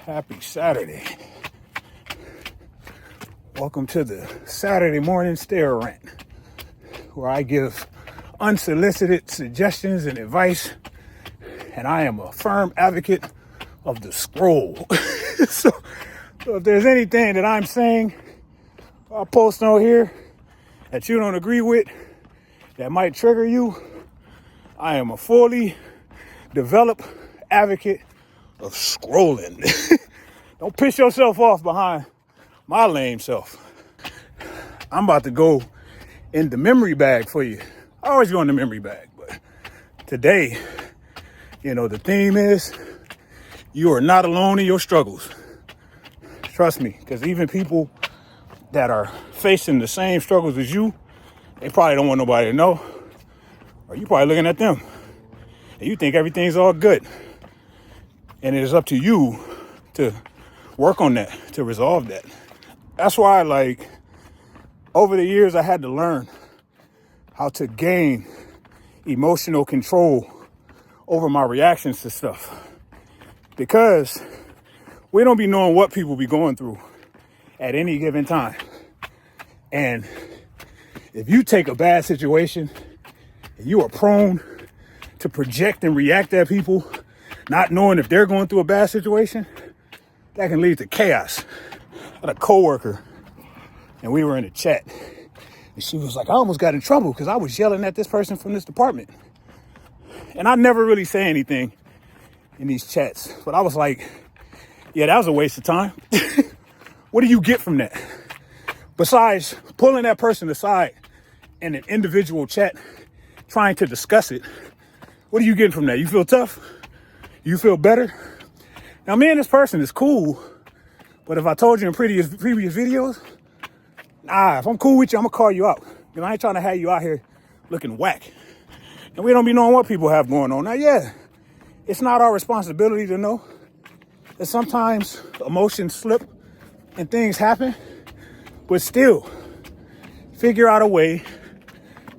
Happy Saturday. Welcome to the Saturday morning stare rant, where I give unsolicited suggestions and advice, and I am a firm advocate of the scroll. So if there's anything that I'm saying, I'll post on here that you don't agree with, that might trigger you, I am a fully developed advocate of scrolling. Don't piss yourself off behind my lame self. I'm about to go in the memory bag for you. I always go in the memory bag, but today, the theme is you are not alone in your struggles. Trust me, because even people that are facing the same struggles as you, they probably don't want nobody to know. Or you probably looking at them and you think everything's all good. And it is up to you to work on that, to resolve that. That's why, over the years, I had to learn how to gain emotional control over my reactions to stuff. Because we don't be knowing what people be going through at any given time. And if you take a bad situation and you are prone to project and react at people, not knowing if they're going through a bad situation, that can lead to chaos. I had a coworker and we were in a chat and she was like, I almost got in trouble because I was yelling at this person from this department. And I never really say anything in these chats, but I was like, yeah, that was a waste of time. What do you get from that? Besides pulling that person aside in an individual chat, trying to discuss it, what are you getting from that? You feel tough? You feel better? Now, me and this person is cool, but if I told you in previous videos, if I'm cool with you, I'm gonna call you out. Because I ain't trying to have you out here looking whack. And we don't be knowing what people have going on. Now, yeah, it's not our responsibility to know that sometimes emotions slip and things happen, but still figure out a way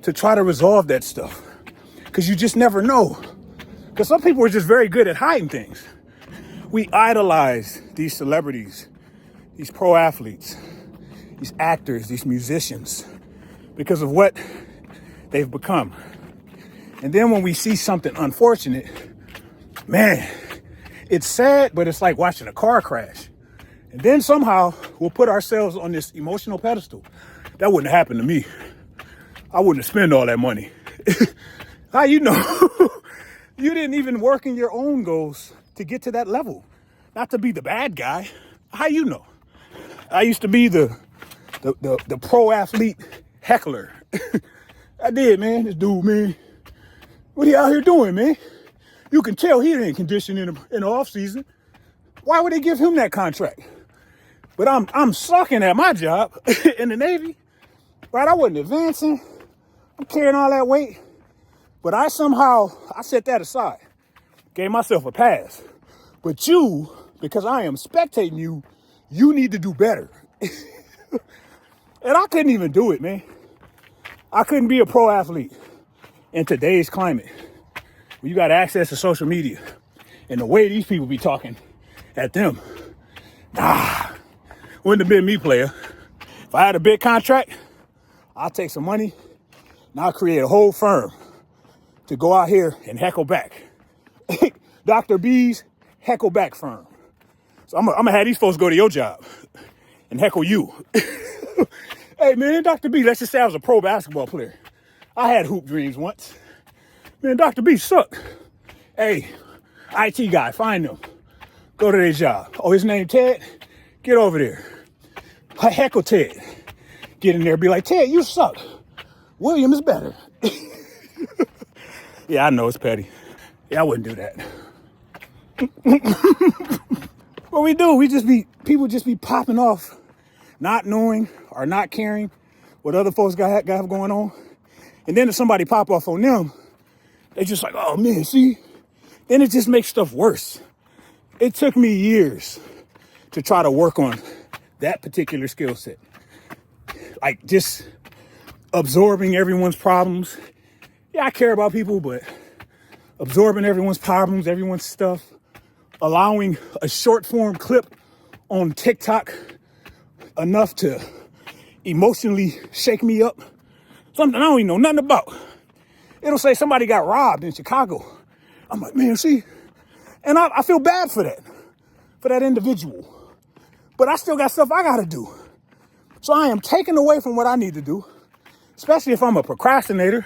to try to resolve that stuff. Because you just never know. Because some people are just very good at hiding things. We idolize these celebrities, these pro athletes, these actors, these musicians, because of what they've become. And then when we see something unfortunate, man, it's sad, but it's like watching a car crash. And then somehow we'll put ourselves on this emotional pedestal. That wouldn't happen to me. I wouldn't spend all that money. How you know? You didn't even work in your own goals to get to that level. Not to be the bad guy. How you know? I used to be the pro athlete heckler. I did, man. This dude, man. What he out here doing, man? You can tell he ain't conditioned in the off season. Why would they give him that contract? But I'm sucking at my job in the Navy. Right? I wasn't advancing. I'm carrying all that weight. But I set that aside. Gave myself a pass. But you, because I am spectating you, you need to do better. And I couldn't even do it, man. I couldn't be a pro athlete in today's climate. When you got access to social media and the way these people be talking at them. Wouldn't have been me, player. If I had a big contract, I'll take some money and I'll create a whole firm to go out here and heckle back. Dr. B's heckle back firm. So I'm gonna have these folks go to your job and heckle you. Hey man, Dr. B, let's just say I was a pro basketball player. I had hoop dreams once. Man, Dr. B sucked. Hey, IT guy, find them. Go to their job. Oh, his name Ted? Get over there. Heckle Ted. Get in there, be like, Ted, you suck. William is better. Yeah, I know it's petty. Yeah, I wouldn't do that. What we do, people just be popping off, not knowing or not caring what other folks got going on. And then if somebody pop off on them, they just like, oh man, see? Then it just makes stuff worse. It took me years to try to work on that particular skill set. Like just absorbing everyone's problems. Yeah, I care about people, but absorbing everyone's problems, everyone's stuff, allowing a short form clip on TikTok enough to emotionally shake me up. Something I don't even know nothing about. It'll say somebody got robbed in Chicago. I'm like, man, see? And I feel bad for that individual. But I still got stuff I gotta do. So I am taken away from what I need to do, especially if I'm a procrastinator.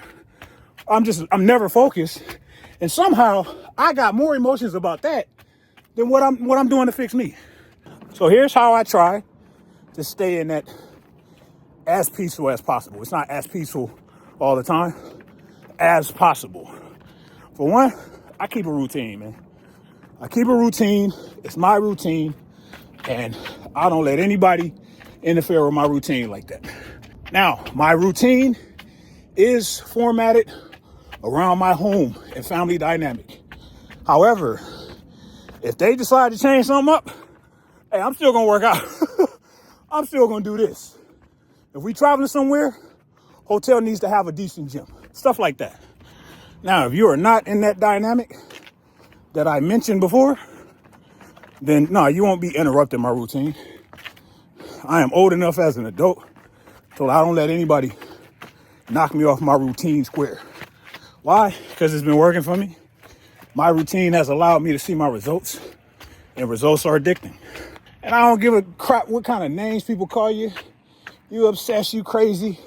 I'm never focused. And somehow I got more emotions about that than what I'm doing to fix me. So here's how I try to stay in that as peaceful as possible. It's not as peaceful all the time, as possible. For one, I keep a routine, man. I keep a routine. It's my routine. And I don't let anybody interfere with my routine like that. Now, my routine is formatted around my home and family dynamic. However, if they decide to change something up, hey, I'm still gonna work out. I'm still gonna do this. If we traveling somewhere, hotel needs to have a decent gym. Stuff like that. Now, if you are not in that dynamic that I mentioned before, then no, you won't be interrupting my routine. I am old enough as an adult so I don't let anybody knock me off my routine square. Why? Because it's been working for me. My routine has allowed me to see my results, and results are addicting. And I don't give a crap what kind of names people call you. You obsessed, you crazy.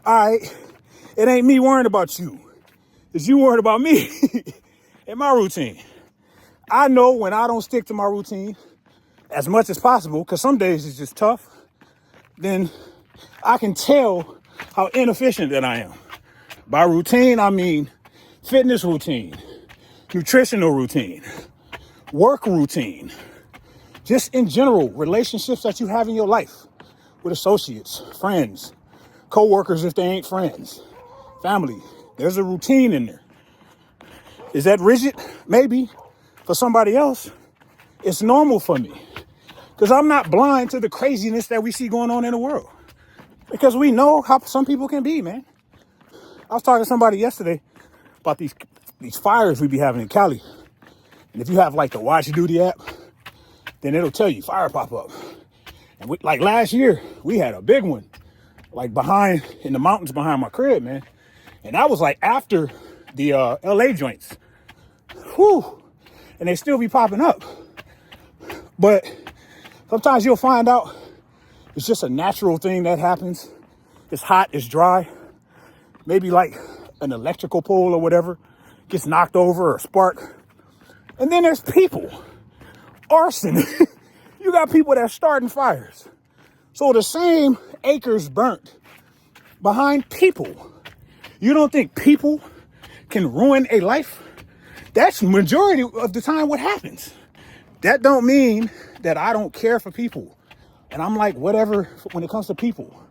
All right, it ain't me worrying about you. It's you worrying about me and my routine. I know when I don't stick to my routine as much as possible, because some days it's just tough, then I can tell how inefficient that I am. By routine, I mean fitness routine, nutritional routine, work routine, just in general, relationships that you have in your life with associates, friends, co-workers if they ain't friends, family. There's a routine in there. Is that rigid? Maybe. For somebody else, it's normal for me. Because I'm not blind to the craziness that we see going on in the world. Because we know how some people can be, man. I was talking to somebody yesterday about these fires we be having in Cali. And if you have like the Watch Duty app, then it'll tell you fire pop up. And like last year, we had a big one, like in the mountains behind my crib, man. And that was like after the LA joints. Whew. And they still be popping up. But sometimes you'll find out it's just a natural thing that happens. It's hot, it's dry. Maybe like an electrical pole or whatever gets knocked over or a spark. And then there's people. Arson. You got people that are starting fires. So the same acres burnt behind people. You don't think people can ruin a life? That's majority of the time what happens. That don't mean that I don't care for people. And I'm like, whatever, when it comes to people.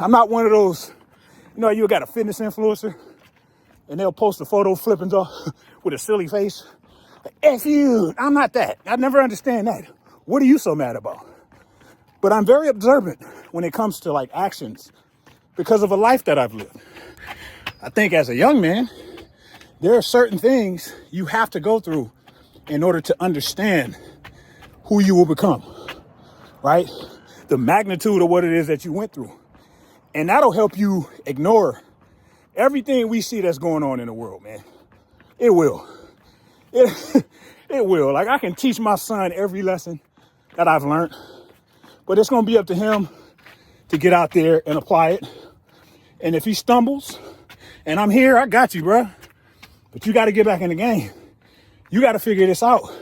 I'm not one of those, you got a fitness influencer and they'll post a photo flipping off with a silly face. Like, F you. I'm not that. I never understand that. What are you so mad about? But I'm very observant when it comes to like actions because of a life that I've lived. I think as a young man, there are certain things you have to go through in order to understand who you will become, right? The magnitude of what it is that you went through. And that'll help you ignore everything we see that's going on in the world, man. It will. It will. Like I can teach my son every lesson that I've learned, but it's going to be up to him to get out there and apply it. And if he stumbles and I'm here, I got you, bro. But you got to get back in the game. You got to figure this out.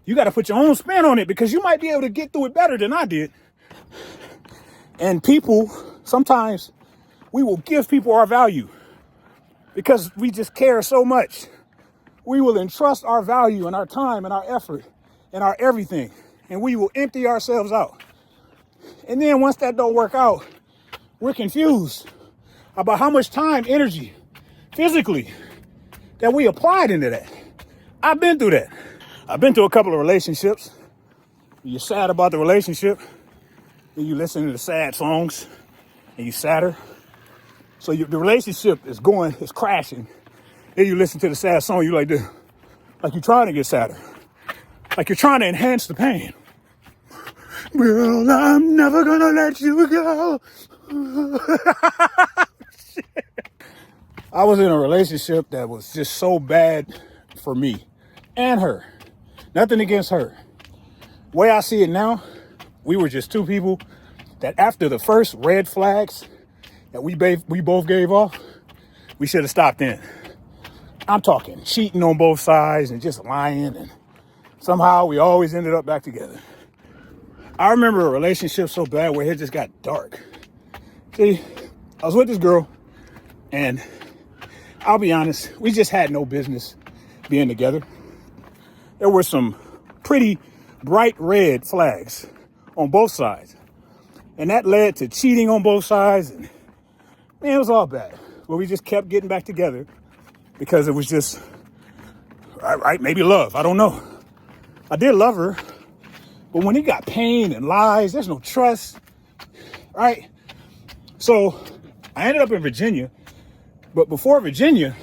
You got to put your own spin on it because you might be able to get through it better than I did. And people, sometimes we will give people our value because we just care so much. We will entrust our value and our time and our effort and our everything. And we will empty ourselves out. And then once that don't work out, we're confused about how much time, energy, physically, that we applied into that. I've been through that. I've been through a couple of relationships. You're sad about the relationship. Then you listen to the sad songs and you sadder. So the relationship is crashing. Then you listen to the sad song, you like you're trying to get sadder. Like you're trying to enhance the pain. Girl, I'm never gonna let you go. I was in a relationship that was just so bad for me and her. Nothing against her. The way I see it now, we were just two people that after the first red flags that we both gave off, we should have stopped in. I'm talking cheating on both sides and just lying, and somehow we always ended up back together. I remember a relationship so bad where it just got dark. See, I was with this girl, and I'll be honest, we just had no business being together. There were some pretty bright red flags on both sides. And that led to cheating on both sides. And man, it was all bad. But we just kept getting back together because it was just, right, maybe love. I don't know. I did love her. But when you got pain and lies, there's no trust, right? So I ended up in Virginia. But before Virginia,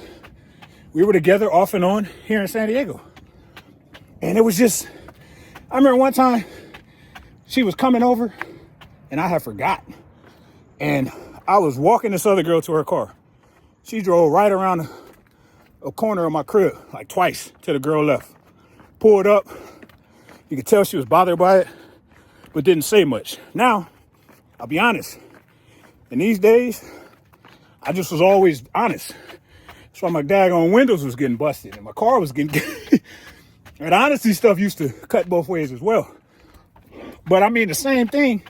we were together off and on here in San Diego. And it was just, I remember one time she was coming over and I had forgotten. And I was walking this other girl to her car. She drove right around a corner of my crib, like twice, till the girl left. Pulled up. You could tell she was bothered by it, but didn't say much. Now, I'll be honest. In these days, I just was always honest. That's why my daggone windows was getting busted and my car was getting... And honesty stuff used to cut both ways as well. But I mean, the same thing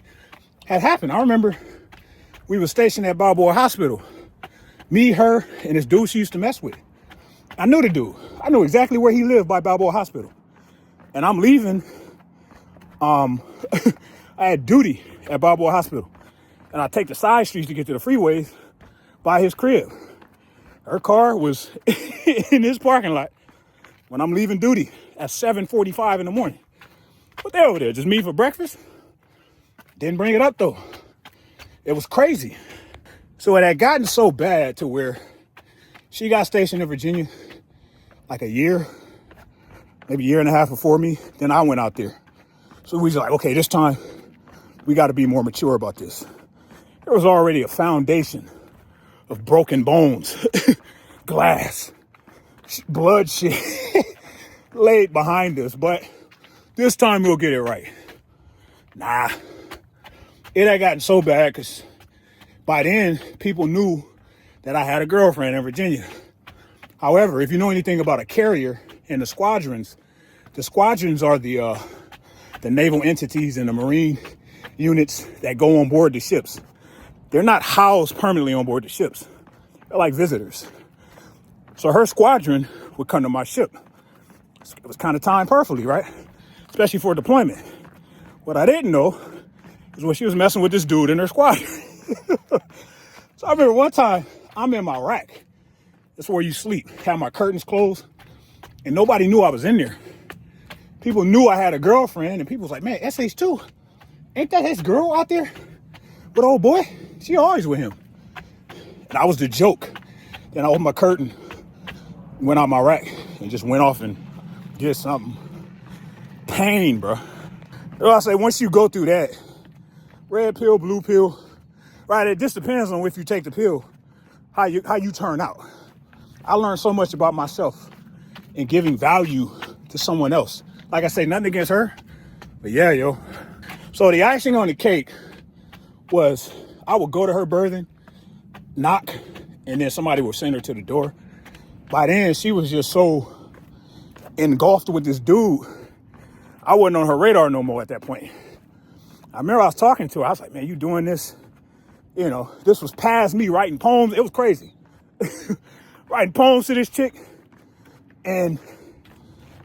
had happened. I remember we were stationed at Balboa Hospital. Me, her, and this dude she used to mess with. I knew the dude. I knew exactly where he lived by Balboa Hospital. And I'm leaving. I had duty at Balboa Hospital. And I take the side streets to get to the freeways by his crib. Her car was in his parking lot when I'm leaving duty at 7:45 in the morning. But they're over there, just me for breakfast. Didn't bring it up though. It was crazy. So it had gotten so bad to where she got stationed in Virginia like a year, maybe a year and a half before me. Then I went out there. So we was like, okay, this time we got to be more mature about this. There was already a foundation of broken bones, glass, blood shit laid behind us. But this time we'll get it right. Nah, it had gotten so bad because by then people knew that I had a girlfriend in Virginia. However, if you know anything about a carrier and the squadrons are the naval entities and the Marine units that go on board the ships. They're not housed permanently on board the ships. They're like visitors. So her squadron would come to my ship. It was kind of timed perfectly, right? Especially for deployment. What I didn't know is when she was messing with this dude in her squadron. So I remember one time I'm in my rack. That's where you sleep. Have my curtains closed. And nobody knew I was in there. People knew I had a girlfriend, and people was like, man, SH2, ain't that his girl out there with old boy? She always with him. And I was the joke. Then I opened my curtain, went out my rack, and just went off and did something. Pain, bro. I say, once you go through that, red pill, blue pill, right? It just depends on if you take the pill, how you turn out. I learned so much about myself and giving value to someone else. Like I say, nothing against her, but yeah, yo. So the icing on the cake was I would go to her berthing, knock, and then somebody would send her to the door. By then, she was just so engulfed with this dude. I wasn't on her radar no more at that point. I remember I was talking to her. I was like, man, you doing this? You know, this was past me writing poems. It was crazy. Writing poems to this chick. And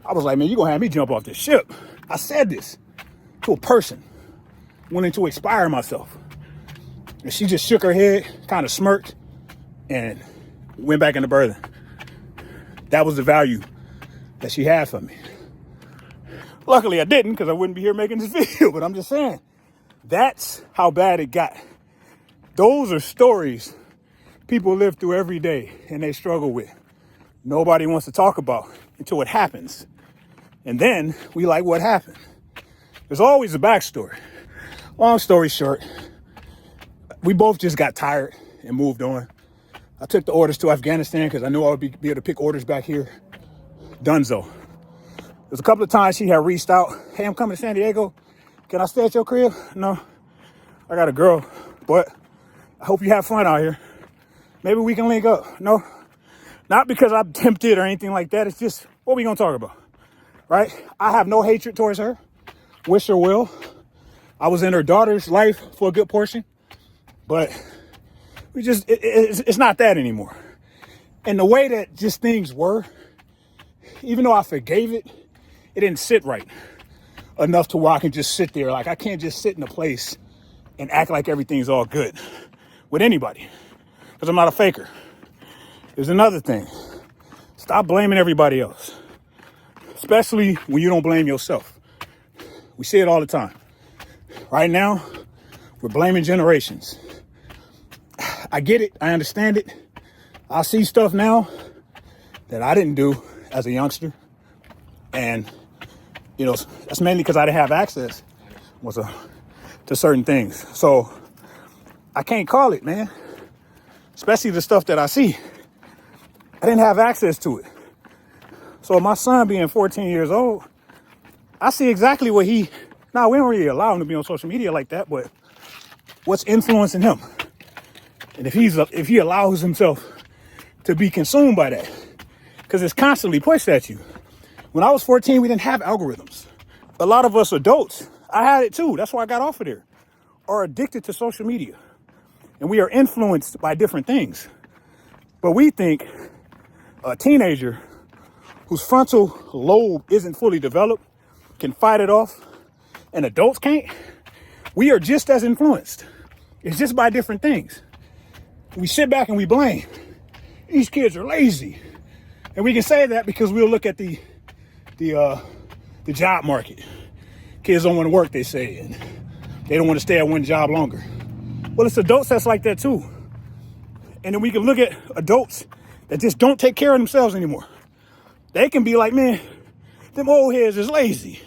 I was like, man, you gonna have me jump off this ship. I said this to a person, wanting to inspire myself. And she just shook her head, kind of smirked, and went back into berthing. That was the value that she had for me. Luckily, I didn't, because I wouldn't be here making this video, but I'm just saying, that's how bad it got. Those are stories people live through every day and they struggle with. Nobody wants to talk about until it happens. And then we like, what happened? There's always a backstory. Long story short, we both just got tired and moved on. I took the orders to Afghanistan because I knew I would be able to pick orders back here. Dunzo. There's a couple of times she had reached out. Hey, I'm coming to San Diego. Can I stay at your crib? No, I got a girl, but I hope you have fun out here. Maybe we can link up. No, not because I'm tempted or anything like that. It's just, what we gonna talk about, right? I have no hatred towards her. Wish her well. I was in her daughter's life for a good portion, but we just, it's not that anymore. And the way that just things were, even though I forgave it, it didn't sit right enough to where I can just sit there. Like, I can't just sit in a place and act like everything's all good with anybody, because I'm not a faker. There's another thing. Stop blaming everybody else, especially when you don't blame yourself. We see it all the time. Right now, we're blaming generations. I get it. I understand it. I see stuff now that I didn't do as a youngster. And, you know, that's mainly because I didn't have access to certain things. So I can't call it, man. Especially the stuff that I see. I didn't have access to it. So my son being 14 years old, I see exactly what we don't really allow him to be on social media like that, but what's influencing him. And if he allows himself to be consumed by that, because it's constantly pushed at you. When I was 14, we didn't have algorithms. A lot of us adults, I had it too. That's why I got off of there, are addicted to social media. And we are influenced by different things. But we think a teenager whose frontal lobe isn't fully developed can fight it off, and adults can't. We are just as influenced. It's just by different things. We sit back and we blame. These kids are lazy. And we can say that because we'll look at the job market. Kids don't want to work, they say, and they don't want to stay at one job longer. Well, it's adults that's like that too. And then we can look at adults that just don't take care of themselves anymore. They can be like, man, them old heads is lazy.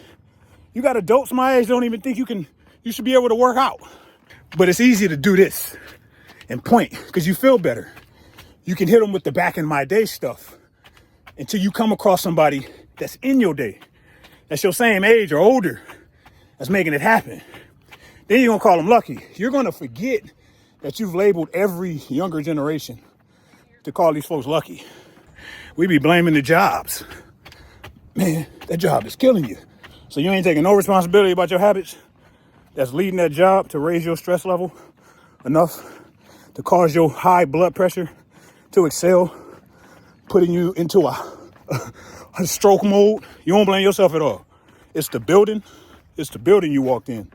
You got adults my age don't even think you should be able to work out. But it's easy to do this and point because you feel better. You can hit them with the back in my day stuff until you come across somebody that's in your day, that's your same age or older, that's making it happen. Then you're gonna call them lucky. You're gonna forget that you've labeled every younger generation to call these folks lucky. We be blaming the jobs. Man, that job is killing you. So you ain't taking no responsibility about your habits that's leading that job to raise your stress level enough to cause your high blood pressure to excel, putting you into a stroke mode. You don't blame yourself at all. It's the building you walked in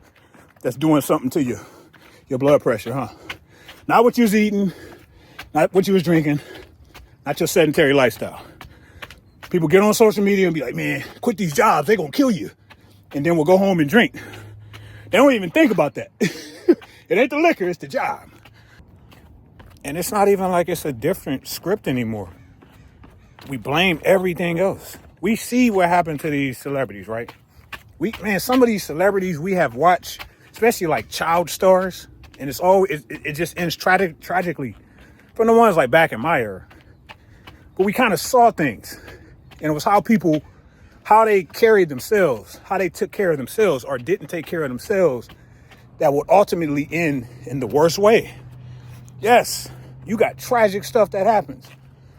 that's doing something to your blood pressure, huh? Not what you was eating, not what you was drinking, not your sedentary lifestyle. People get on social media and be like, man, quit these jobs, they gonna kill you. And then we'll go home and drink. They don't even think about that. It ain't the liquor, it's the job. And it's not even like it's a different script anymore. We blame everything else. We see what happened to these celebrities, right? Some of these celebrities we have watched, especially like child stars, and it just ends tragically from the ones like back in my era. But we kind of saw things, and it was how they carried themselves, how they took care of themselves or didn't take care of themselves that would ultimately end in the worst way. Yes, you got tragic stuff that happens,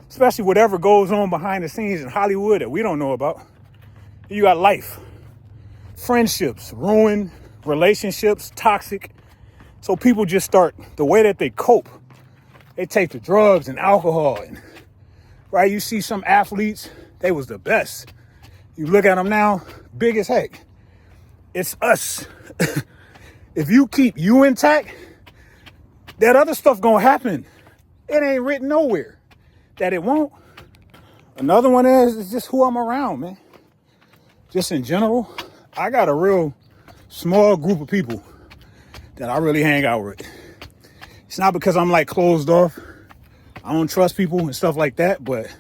especially whatever goes on behind the scenes in Hollywood that we don't know about. You got life, friendships, ruined, relationships, toxic. So people just start, the way that they cope, they take the drugs and alcohol. And, right, you see some athletes, they was the best. You look at them now, big as heck. It's us. If you keep you intact, that other stuff gonna happen. It ain't written nowhere that it won't. Another one is just who I'm around, man. Just in general, I got a real small group of people that I really hang out with. It's not because I'm like closed off. I don't trust people and stuff like that, but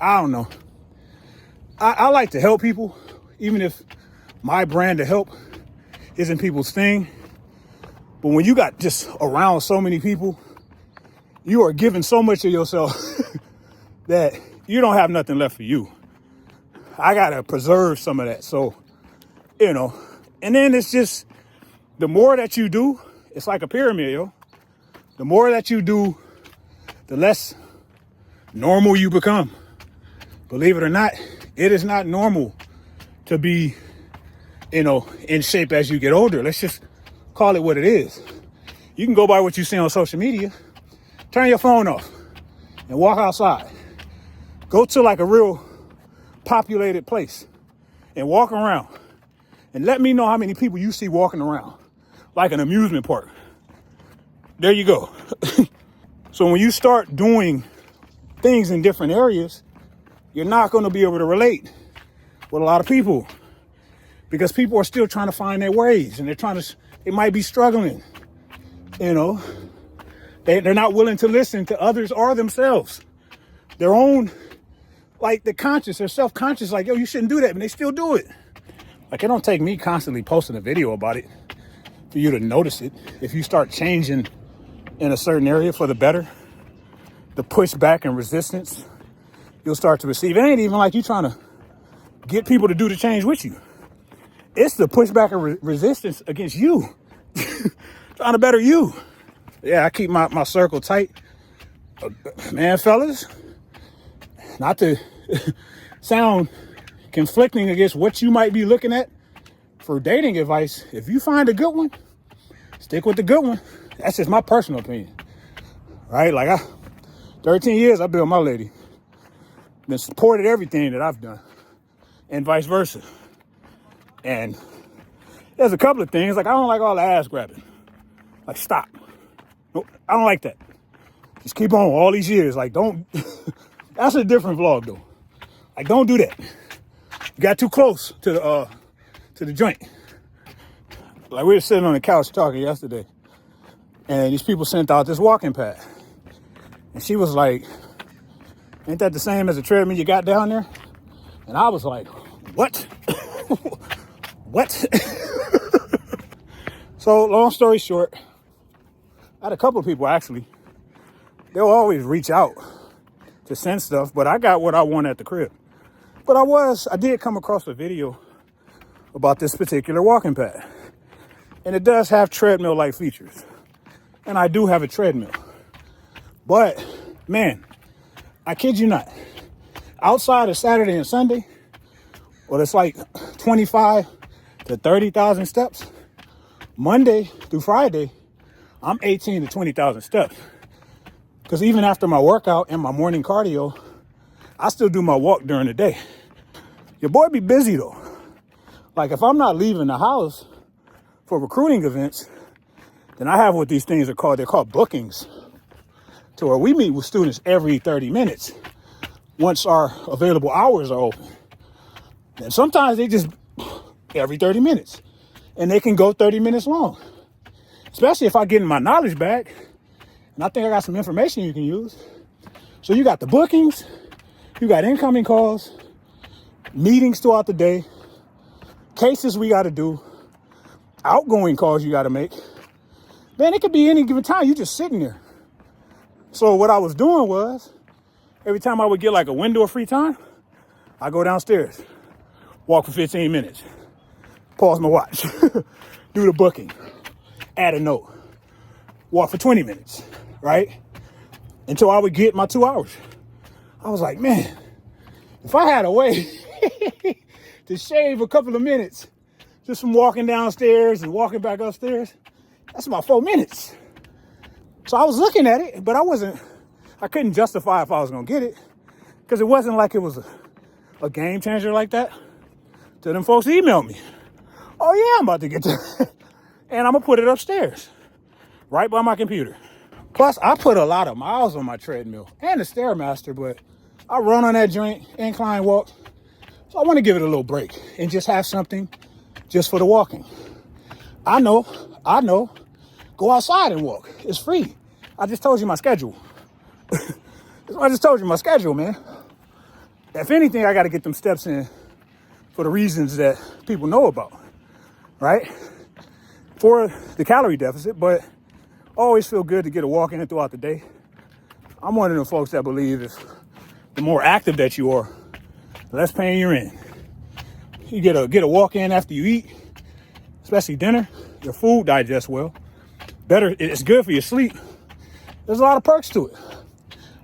I don't know. I like to help people, even if my brand of help isn't people's thing. But when you got just around so many people, you are giving so much of yourself that you don't have nothing left for you. I got to preserve some of that. So, and then it's just the more that you do, it's like a pyramid, yo. The more that you do, the less normal you become. Believe it or not, it is not normal to be, in shape as you get older. Let's just call it what it is. You can go by what you see on social media, turn your phone off and walk outside. Go to like a real populated place and walk around and let me know how many people you see walking around, like an amusement park. There you go. So when you start doing things in different areas, you're not going to be able to relate with a lot of people because people are still trying to find their ways and they might be struggling. They're not willing to listen to others or themselves. Their own, like they're self-conscious, like, yo, you shouldn't do that, and they still do it. Like, it don't take me constantly posting a video about it for you to notice it. If you start changing in a certain area for the better, the pushback and resistance you'll start to receive. It ain't even like you trying to get people to do the change with you. It's the pushback and resistance against you. Trying to better you. Yeah, I keep my circle tight. Man, fellas, not to sound conflicting against what you might be looking at for dating advice, if you find a good one, stick with the good one. That's just my personal opinion, right? Like 13 years I've been with my lady, been supported everything that I've done, and vice versa. And there's a couple of things, like I don't like all the ass grabbing. Like, stop. Nope, I don't like that. Just keep on all these years. Like, don't. That's a different vlog though. Like, don't do that. You got too close to the joint. Like, we were sitting on the couch talking yesterday, and these people sent out this walking pad, and she was like, "Ain't that the same as the treadmill you got down there?" And I was like, "What?" What? So, long story short, I had a couple of people actually. They'll always reach out to send stuff, but I got what I want at the crib. But I did come across a video about this particular walking pad. And it does have treadmill-like features. And I do have a treadmill. But, man, I kid you not. Outside of Saturday and Sunday, well, it's like 25 to 30,000 steps. Monday through Friday, I'm 18 to 20,000 steps. Because even after my workout and my morning cardio, I still do my walk during the day. Your boy be busy though. Like, if I'm not leaving the house for recruiting events, then I have what these things are called. They're called bookings, to where we meet with students every 30 minutes once our available hours are open. And sometimes they just every 30 minutes, and they can go 30 minutes long, especially if I get in my knowledge back and I think I got some information you can use. So you got the bookings, you got incoming calls, meetings throughout the day, cases we got to do, outgoing calls you got to make. Man, it could be any given time. You just sitting there. So what I was doing was, every time I would get like a window of free time, I go downstairs, walk for 15 minutes, pause my watch, do the booking, add a note, walk for 20 minutes, right? Until I would get my 2 hours. I was like, man, if I had a way to shave a couple of minutes just from walking downstairs and walking back upstairs, that's about 4 minutes. So I was looking at it, but I couldn't justify if I was going to get it, because it wasn't like it was a game changer like that. So them folks emailed me. Oh yeah, I'm about to get that. And I'm going to put it upstairs, right by my computer. Plus, I put a lot of miles on my treadmill and the Stairmaster, but I run on that joint, incline walk. So I want to give it a little break and just have something just for the walking. I know. Go outside and walk. It's free. I just told you my schedule. I just told you my schedule, man. if anything, I got to get them steps in for the reasons that people know about, right? For the calorie deficit, but always feel good to get a walk in throughout the day. I'm one of the folks that believe if the more active that you are, the less pain you're in. You get a walk in after you eat, especially dinner, your food digests well. Better, it's good for your sleep. There's a lot of perks to it.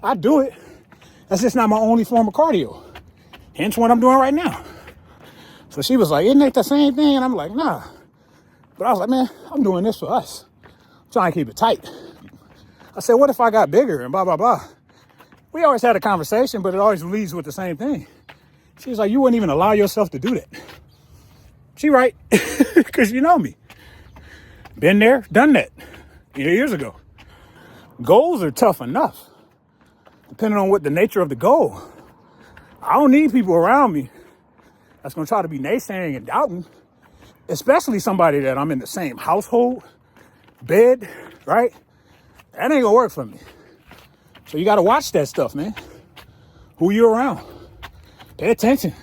I do it. That's just not my only form of cardio. Hence what I'm doing right now. So she was like, isn't it the same thing? And I'm like, nah. But I was like, man, I'm doing this for us. I'm trying to keep it tight. I said, what if I got bigger and blah, blah, blah. We always had a conversation, but it always leads with the same thing. She was like, you wouldn't even allow yourself to do that. She right, because you know me. Been there, done that years ago. Goals are tough enough, depending on what the nature of the goal. I don't need people around me that's going to try to be naysaying and doubting, especially somebody that I'm in the same household, bed, right? That ain't going to work for me. So you got to watch that stuff, man. Who you around. Pay attention.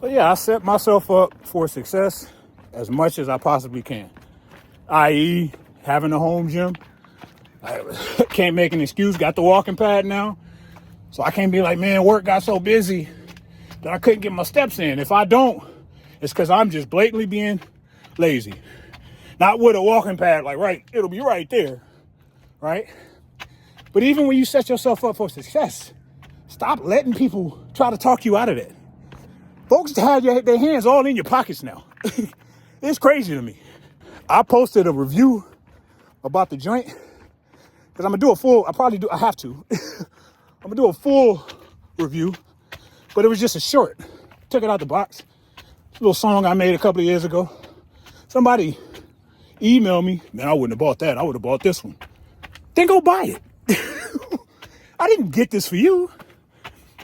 So yeah, I set myself up for success as much as I possibly can. I.e., having a home gym. I can't make an excuse. Got the walking pad now. So I can't be like, man, work got so busy that I couldn't get my steps in. If I don't, it's because I'm just blatantly being lazy. Not with a walking pad, like, right, it'll be right there, right? But even when you set yourself up for success, stop letting people try to talk you out of that. Folks have their hands all in your pockets now. It's crazy to me. I posted a review about the joint because I'm going to do a full, I have to. I'm going to do a full review, but it was just a short. Took it out the box. A little song I made a couple of years ago. Somebody emailed me, man, I wouldn't have bought that. I would have bought this one. Then go buy it. I didn't get this for you.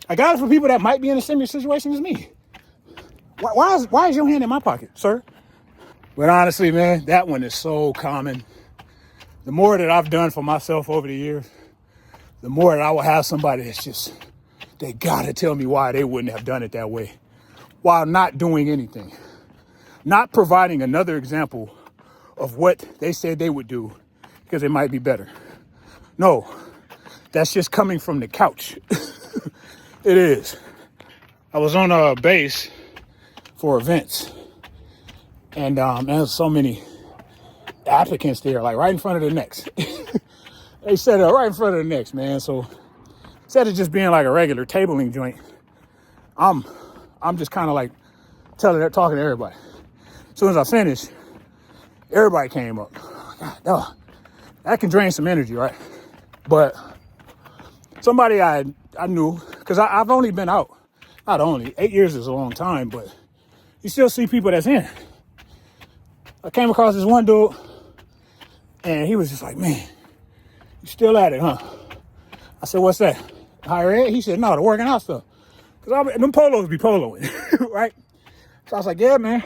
I got it for people that might be in a similar situation as me. Why is your hand in my pocket, sir? But honestly, man, that one is so common. The more that I've done for myself over the years, the more that I will have somebody that's just, they gotta tell me why they wouldn't have done it that way while not doing anything. Not providing another example of what they said they would do because it might be better. No, that's just coming from the couch. It is. I was on a base for events, and there's so many applicants there, like right in front of the necks. They set it right in front of the necks, man. So instead of just being like a regular tabling joint, I'm just kind of like talking to everybody. As soon as I finished, everybody came up. God, that can drain some energy, right? But somebody I knew, because I've only been out, not only, 8 years is a long time, but you still see people that's in. I came across this one dude, and he was just like, man, you still at it, huh? I said, what's that? Higher ed? He said, no, the working out stuff. Because them polos be poloing, right? So I was like, yeah, man.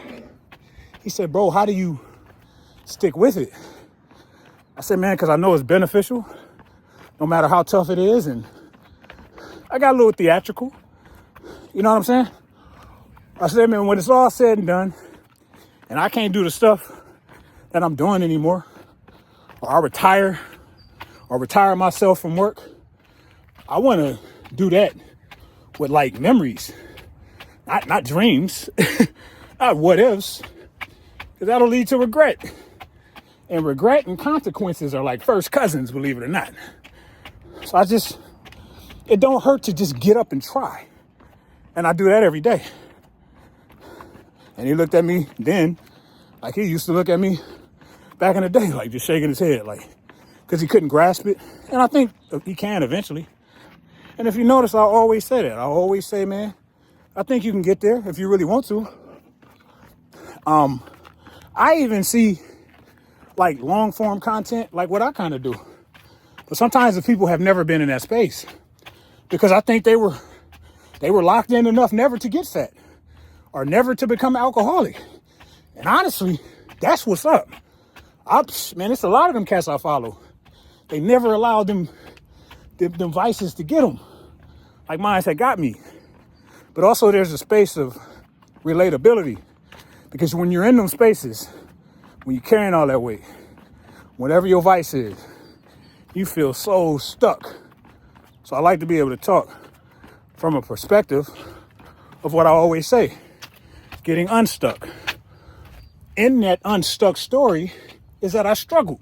He said, bro, how do you stick with it? I said, man, because I know it's beneficial, no matter how tough it is. And I got a little theatrical. You know what I'm saying? I said, man, when it's all said and done, and I can't do the stuff that I'm doing anymore, or I retire myself from work, I want to do that with like memories, not dreams, not what ifs, because that'll lead to regret. And regret and consequences are like first cousins, believe it or not. So it don't hurt to just get up and try. And I do that every day. And he looked at me then like he used to look at me back in the day, like just shaking his head, like, because he couldn't grasp it. And I think he can eventually. And if you notice, I always say that. I always say, man, I think you can get there if you really want to. I even see like long form content, like what I kind of do. But sometimes the people have never been in that space because I think they were locked in enough never to get fat or never to become alcoholic. And honestly, that's what's up. Man, it's a lot of them cats I follow. They never allowed them vices to get them. Like mine had got me. But also there's a space of relatability, because when you're in them spaces, when you're carrying all that weight, whatever your vice is, you feel so stuck. So I like to be able to talk from a perspective of what I always say, getting unstuck. In that unstuck story is that I struggled.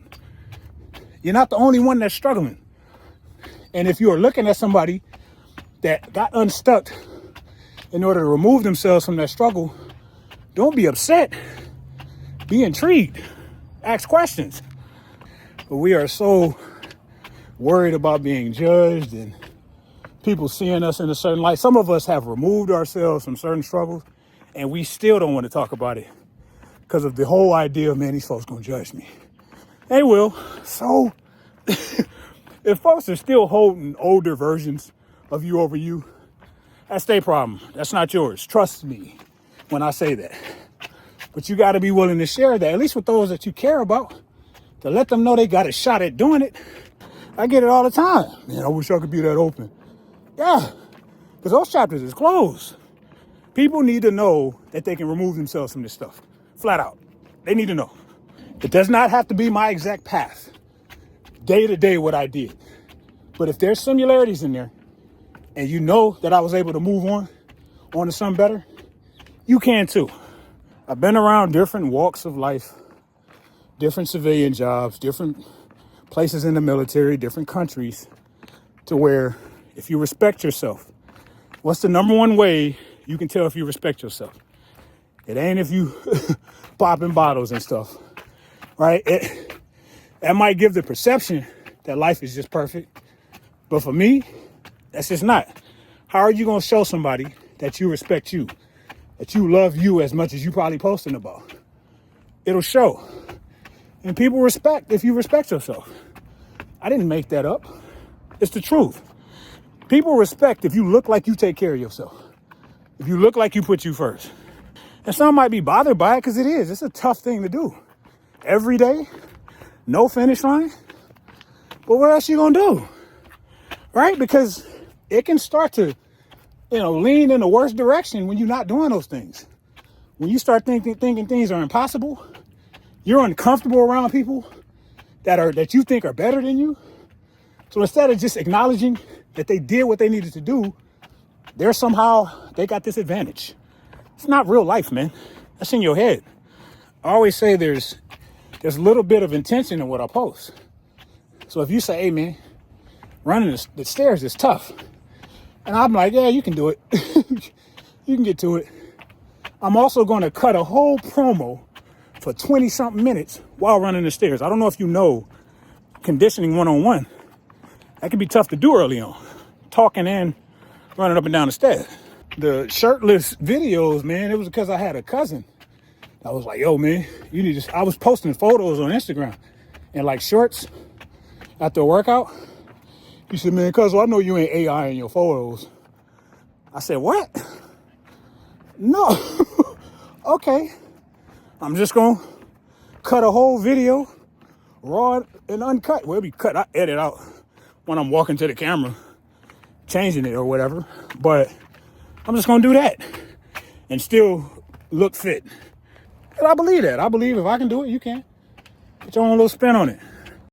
You're not the only one that's struggling. And if you are looking at somebody that got unstuck in order to remove themselves from that struggle, don't be upset. Be intrigued. Ask questions. But we are so worried about being judged and people seeing us in a certain light. Some of us have removed ourselves from certain struggles and we still don't want to talk about it because of the whole idea of, man, these folks gonna judge me. They will. So if folks are still holding older versions of you over you, that's their problem. That's not yours. Trust me when I say that. But you got to be willing to share that, at least with those that you care about, to let them know they got a shot at doing it. I get it all the time. Man, I wish I could be that open. Yeah, because those chapters is closed. People need to know that they can remove themselves from this stuff. Flat out. They need to know. It does not have to be my exact path, day to day what I did. But if there's similarities in there, and you know that I was able to move on to something better, you can too. I've been around different walks of life, different civilian jobs, different places in the military, different countries, to where if you respect yourself, what's the number one way you can tell if you respect yourself? It ain't if you popping bottles and stuff, right? That might give the perception that life is just perfect. But for me, that's just not. How are you going to show somebody that you respect you, that you love you as much as you probably posting about? It'll show. And people respect if you respect yourself. I didn't make that up. It's the truth. People respect if you look like you take care of yourself. If you look like you put you first. And some might be bothered by it because it is. It's a tough thing to do. Every day, no finish line. But what else you going to do? Right? Because it can start to, lean in the worst direction when you're not doing those things. When you start thinking things are impossible, you're uncomfortable around people that you think are better than you. So instead of just acknowledging that they did what they needed to do, they got this advantage. It's not real life, man. That's in your head. I always say there's a little bit of intention in what I post. So if you say, hey, man, running the stairs is tough. And I'm like, yeah, you can do it. You can get to it. I'm also going to cut a whole promo for 20 something minutes while running the stairs. I don't know if you know conditioning one-on-one. That can be tough to do early on. Talking and running up and down the stairs. The shirtless videos, man, it was because I had a cousin. I was like, yo, man, I was posting photos on Instagram and like shorts after a workout. He said, man, cuz I know you ain't AI in your photos. I said, what? No. Okay. I'm just going to cut a whole video, raw and uncut. Well, it'll be cut. I edit out when I'm walking to the camera, changing it or whatever. But I'm just going to do that and still look fit. And I believe that. I believe if I can do it, you can. Put your own little spin on it.